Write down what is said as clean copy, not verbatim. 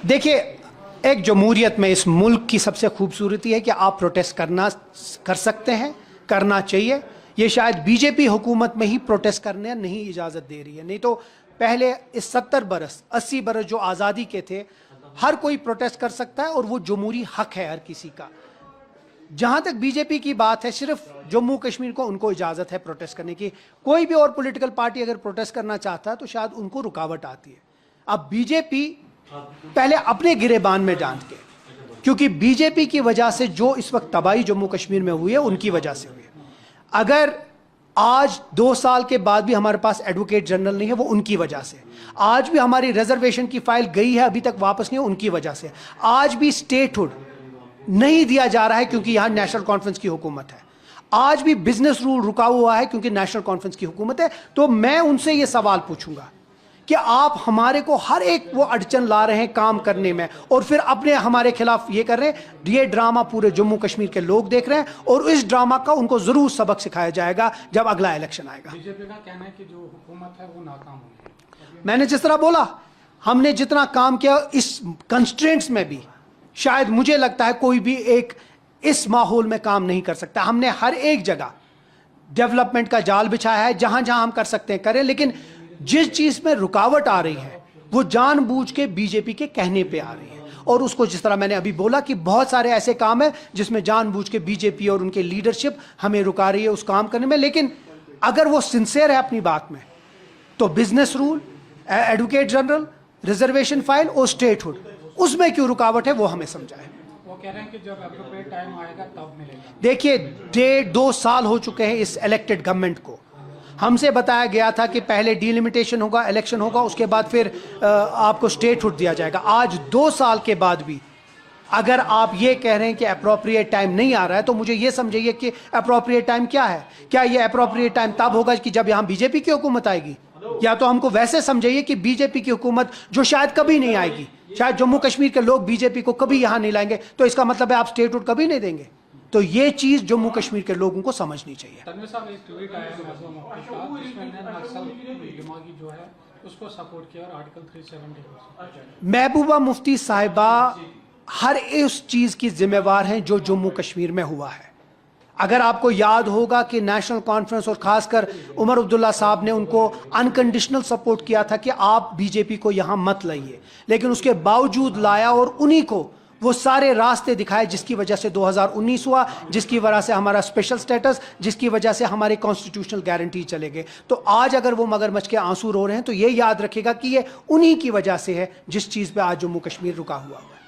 देखिए, एक जमहूरियत में इस मुल्क की सबसे खूबसूरती है कि आप प्रोटेस्ट कर सकते हैं, करना चाहिए। ये शायद बीजेपी हुकूमत में ही प्रोटेस्ट करने नहीं इजाज़त दे रही है, नहीं तो पहले इस 70 बरस 80 बरस जो आज़ादी के थे, हर कोई प्रोटेस्ट कर सकता है और वो जमहूरी हक है हर किसी का। जहां तक बीजेपी की बात है, सिर्फ जम्मू कश्मीर को उनको इजाज़त है प्रोटेस्ट करने की। कोई भी और पॉलिटिकल पार्टी अगर प्रोटेस्ट करना चाहता है तो शायद उनको रुकावट आती है। अब बीजेपी पहले अपने गिरेबान में डांट के, क्योंकि बीजेपी की वजह से जो इस वक्त तबाही जम्मू कश्मीर में हुई है उनकी वजह से हुई है। अगर आज 2 साल के बाद भी हमारे पास एडवोकेट जनरल नहीं है, वो उनकी वजह से। आज भी हमारी रिजर्वेशन की फाइल गई है, अभी तक वापस नहीं है, उनकी वजह से। आज भी स्टेटहुड नहीं दिया जा रहा है क्योंकि यहां नेशनल कॉन्फ्रेंस की हुकूमत है। आज भी बिजनेस रूल रुका हुआ है क्योंकि नेशनल कॉन्फ्रेंस की हुकूमत है। तो मैं उनसे यह सवाल पूछूंगा कि आप हमारे को हर एक वो अड़चन ला रहे हैं काम करने में और फिर अपने हमारे खिलाफ ये कर रहे हैं। ये ड्रामा पूरे जम्मू कश्मीर के लोग देख रहे हैं और इस ड्रामा का उनको जरूर सबक सिखाया जाएगा जब अगला इलेक्शन आएगा। बीजेपी का कहना है कि जो हुकूमत है वो नाकाम हुई। मैंने जिस तरह बोला, हमने जितना काम किया इस कंस्ट्रेंट्स में भी, शायद मुझे लगता है कोई भी एक इस माहौल में काम नहीं कर सकता। हमने हर एक जगह डेवलपमेंट का जाल बिछाया है, जहां जहां हम कर सकते हैं करें, लेकिन जिस चीज में रुकावट आ रही है वो जानबूझ के बीजेपी के कहने पे आ रही है। और उसको जिस तरह मैंने अभी बोला कि बहुत सारे ऐसे काम है जिसमें जानबूझ के बीजेपी और उनके लीडरशिप हमें रुका रही है उस काम करने में। लेकिन अगर वो सिंसियर है अपनी बात में तो business rule, advocate general, reservation file और स्टेटहुड, उसमें क्यों रुकावट है वो हमें समझाए। वो कह रहे हैं कि जब एप्रोप्रिएट टाइम आएगा तब मिलेगा। देखिए, 1.5-2 साल हो चुके हैं इस इलेक्टेड गवर्नमेंट को। हमसे बताया गया था कि पहले डिलिमिटेशन होगा, इलेक्शन होगा, उसके बाद फिर आपको स्टेटहुड दिया जाएगा। आज 2 साल के बाद भी अगर आप ये कह रहे हैं कि अप्रोप्रिएट टाइम नहीं आ रहा है तो मुझे ये समझिए कि अप्रोप्रिएट टाइम क्या है। क्या ये अप्रोप्रिएट टाइम तब होगा कि जब यहां बीजेपी की हुकूमत आएगी, या तो हमको वैसे समझिए कि बीजेपी की हुकूमत जो शायद कभी नहीं आएगी, शायद जम्मू कश्मीर के लोग बीजेपी को कभी यहां नहीं लाएंगे, तो इसका मतलब है आप स्टेटहुड कभी नहीं देंगे। तो ये चीज जम्मू कश्मीर के लोगों को समझनी चाहिए। तनवीर साहब, एक ट्वीट आया जिसमें नक्सल दिमागी जो है उसको सपोर्ट किया और आर्टिकल 370। महबूबा मुफ्ती साहिबा हर उस चीज की जिम्मेवार हैं जो जम्मू कश्मीर में हुआ है। अगर आपको याद होगा कि नेशनल कॉन्फ्रेंस और खासकर उमर अब्दुल्ला साहब ने उनको अनकंडीशनल सपोर्ट किया था कि आप बीजेपी को यहां मत लाइए, लेकिन उसके बावजूद लाया और उन्हीं को वो सारे रास्ते दिखाए जिसकी वजह से 2019 हुआ, जिसकी वजह से हमारा स्पेशल स्टेटस, जिसकी वजह से हमारे कॉन्स्टिट्यूशनल गारंटी चले गए। तो आज अगर वो मगरमच्छ के आंसू रो रहे हैं तो ये याद रखेगा कि ये उन्हीं की वजह से है जिस चीज पे आज जम्मू कश्मीर रुका हुआ है।